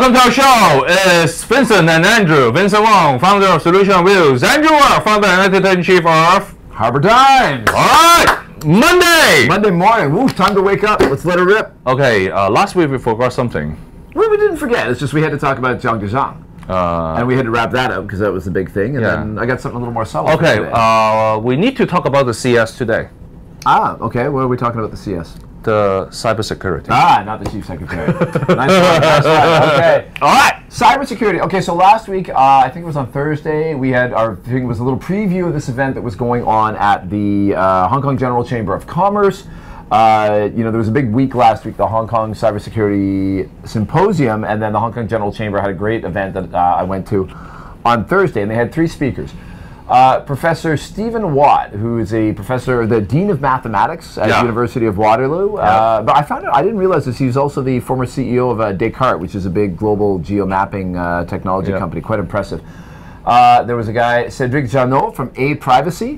Welcome to our show. It's Vincent and Andrew. Vincent Wong, founder of Solution Views. Andrew Wong, founder and editor-in-chief of Harbor Times. All right, Monday morning. Woo, time to wake up. Let's let it rip. Okay, last week we forgot something. Well, we didn't forget. It's just we had to talk about Zhang Zhang. And we had to wrap that up because that was the big thing. And then I got something a little more subtle. Okay, we need to talk about the CS today. Okay. What are we talking about the CS? The cybersecurity. Not the chief secretary. Nice one. Okay. All right. Cybersecurity. Okay, so last week, I think it was on Thursday, we had our thing was a little preview of this event that was going on at the Hong Kong General Chamber of Commerce. There was a big week last week, the Hong Kong Cybersecurity Symposium, and then the Hong Kong General Chamber had a great event that I went to on Thursday, and they had 3 speakers. Professor Stephen Watt, who is a professor, the Dean of Mathematics at the University of Waterloo. But I found out, I didn't realize this, he's also the former CEO of Descartes, which is a big global geomapping technology company, quite impressive. There was a guy, Cedric Janot from Privacy,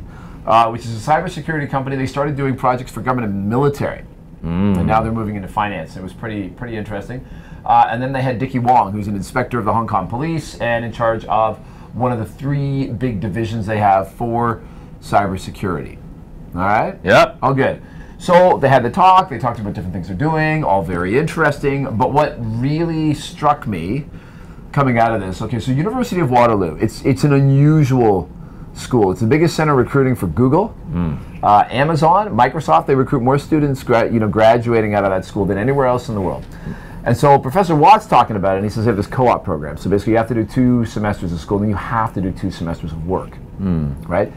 which is a cybersecurity company. They started doing projects for government and military, and now they're moving into finance. It was pretty interesting. And then they had Dickie Wong, who's an inspector of the Hong Kong police and in charge of one of the 3 big divisions they have for cybersecurity. All right? Yep. All good. So they had the talk, they talked about different things they're doing, all very interesting, but what really struck me coming out of this, okay, so University of Waterloo, it's an unusual school. It's the biggest center recruiting for Google, Amazon, Microsoft. They recruit more students graduating out of that school than anywhere else in the world. And so Professor Watt's talking about it, and he says they have this co-op program. So basically you have to do 2 semesters of school, and then you have to do 2 semesters of work, right?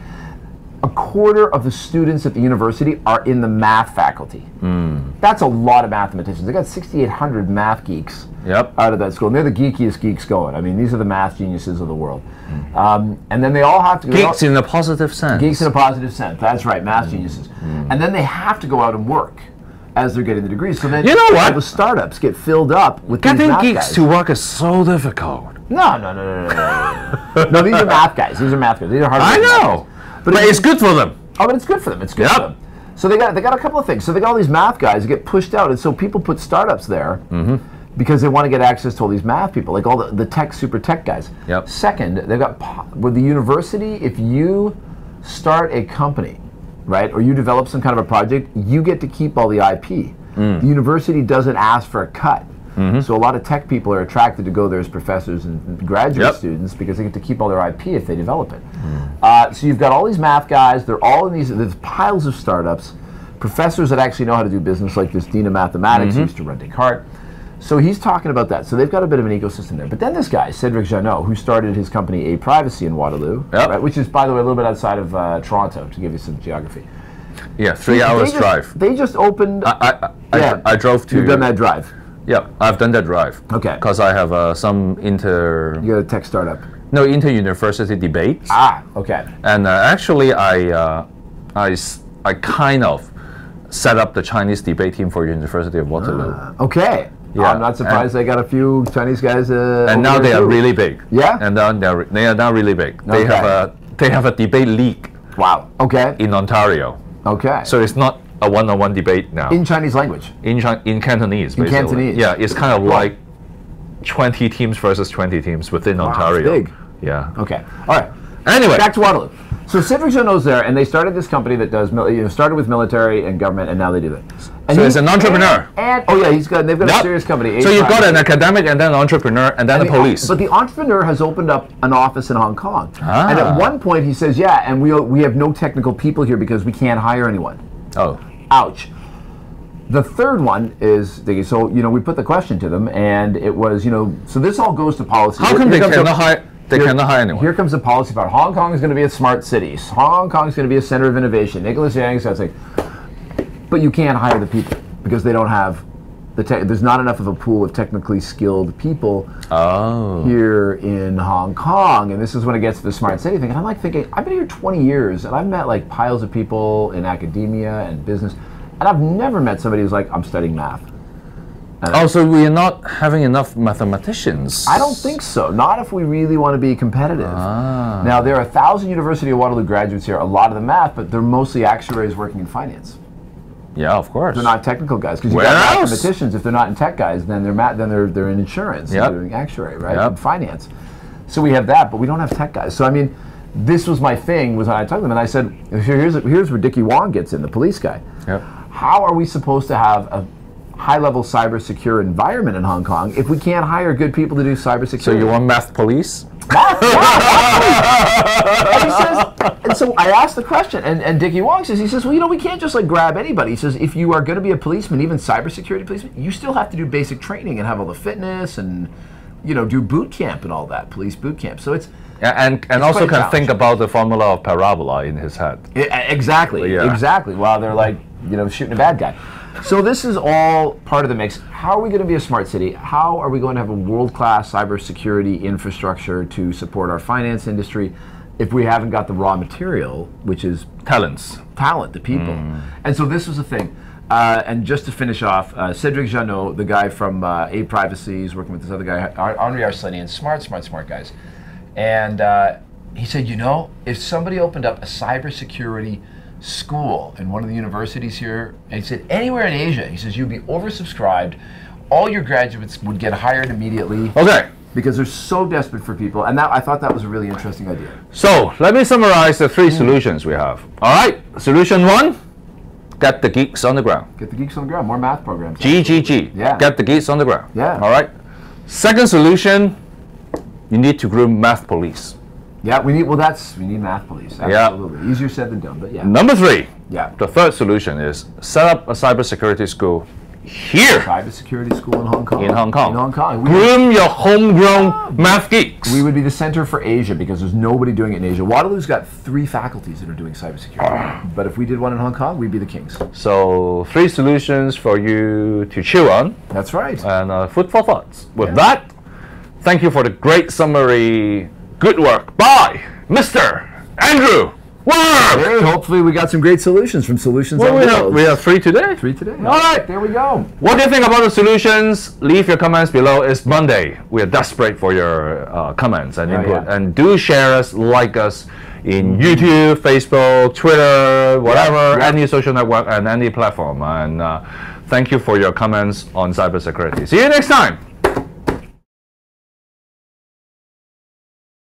A quarter of the students at the university are in the math faculty. That's a lot of mathematicians. They got 6,800 math geeks out of that school, and they're the geekiest geeks going. I mean, these are the math geniuses of the world. And then they all have to go... Geeks in a positive sense. Geeks in a positive sense, that's right, math geniuses. And then they have to go out and work as they're getting the degrees. So then all the startups get filled up with these math geeks guys. to work is so difficult. No. No, these are math guys. These are math guys. These are hard. I know. But it's good for them. Oh, but it's good for them. It's good for them. So they got a couple of things. So they got all these math guys that get pushed out, and so people put startups there because they want to get access to all these math people, like all the tech, super tech guys. Second, they've got with the university, if you start a company, right, or you develop some kind of a project, you get to keep all the IP. The university doesn't ask for a cut. So a lot of tech people are attracted to go there as professors and graduate students because they get to keep all their IP if they develop it. So you've got all these math guys, they're all in there's piles of startups, professors that actually know how to do business, like this Dean of Mathematics who used to run Descartes. So he's talking about that. So they've got a bit of an ecosystem there. But then this guy, Cedric Janot, who started his company Privacy in Waterloo, right, which is, by the way, a little bit outside of Toronto, to give you some geography. Yeah, 3 hours drive. They just opened... I drove to... You've done that drive? Yeah, I've done that drive. Okay. Because I have some You got a tech startup? No, inter-university debates. Okay. And actually, I kind of set up the Chinese debate team for University of Waterloo. Okay. Yeah, I'm not surprised they got a few Chinese guys. And now they are really big. Yeah. And now they are now really big. They have a debate league. Wow. Okay. In Ontario. Okay. So it's not a one-on-one debate now. In Chinese language. In Cantonese. Basically. In Cantonese. Yeah, it's kind of like 20 teams versus 20 teams within Ontario. That's big. Yeah. Okay. All right. Anyway, back to Waterloo. So Cedric Janot's there, and they started this company that does, started with military and government, and now they do that. And so he's an entrepreneur. They've got a serious company. So you've got an academic, and then an entrepreneur, and then the police. But the entrepreneur has opened up an office in Hong Kong. And at one point he says, and we have no technical people here because we can't hire anyone. Oh. Ouch. The third one is, so, we put the question to them, and it was, so this all goes to policy. How come they cannot hire? They cannot hire anyone. Here comes the policy part. Hong Kong is going to be a smart city. Hong Kong is going to be a center of innovation. Nicholas Yang says, but you can't hire the people because they don't have there's not enough of a pool of technically skilled people here in Hong Kong. And this is when it gets to the smart city thing. And I'm thinking, I've been here 20 years, and I've met piles of people in academia and business, and I've never met somebody who's like, I'm studying math. So we are not having enough mathematicians? I don't think so. Not if we really want to be competitive. Now, there are 1,000 University of Waterloo graduates here, a lot of them math, but they're mostly actuaries working in finance. Yeah, of course. They're not technical guys, because you got mathematicians. If they're not in tech guys, then they're in insurance, they're doing actuary, right, and finance. So we have that, but we don't have tech guys. So I mean, this was my thing. Was I talked to them and I said, here's where Dickie Wong gets in, the police guy. Yep. How are we supposed to have a high-level cyber-secure environment in Hong Kong if we can't hire good people to do cybersecurity? So you want math police? And so I asked the question, and Dickie Wong says, well, we can't just like grab anybody. He says, if you are going to be a policeman, even cybersecurity policeman, you still have to do basic training and have all the fitness and, do boot camp and all that, police boot camp. So it's and also can think about the formula of parabola in his head. Exactly. While they're like, shooting a bad guy. So this is all part of the mix. How are we going to be a smart city? How are we going to have a world-class cybersecurity infrastructure to support our finance industry if we haven't got the raw material, which is talent, the people? And so this was a thing. And just to finish off, Cedric Jeannot, the guy from A Privacy, is working with this other guy, Henri Arslanian, smart guys. And he said, if somebody opened up a cybersecurity school in one of the universities here, and he said anywhere in Asia, he says you'd be oversubscribed, all your graduates would get hired immediately. Okay. Because they're so desperate for people, and I thought that was a really interesting idea. So let me summarize the 3 solutions we have. All right, solution 1, get the geeks on the ground. Get the geeks on the ground, more math programs. GGG, get the geeks on the ground. Yeah. All right. Second solution, you need to groom math police. Yeah, we need math police. Absolutely. Easier said than done, but yeah. Number 3, the third solution is set up a cybersecurity school here. Cybersecurity school in Hong Kong. In Hong Kong. We groom your homegrown math geeks. We would be the center for Asia because there's nobody doing it in Asia. Waterloo's got 3 faculties that are doing cybersecurity. But if we did one in Hong Kong, we'd be the kings. So 3 solutions for you to chew on. That's right. And food for thoughts. With that, thank you for the great summary. Good work by Mr. Andrew Worm. Hey, hopefully we got some great solutions from Solutions on Wheels. We have 3 today. 3 today. All right, there we go. What do you think about the solutions? Leave your comments below. It's Monday. We are desperate for your comments and input. And do share us, like us in YouTube, Facebook, Twitter, whatever, any social network and any platform. And thank you for your comments on cybersecurity. See you next time.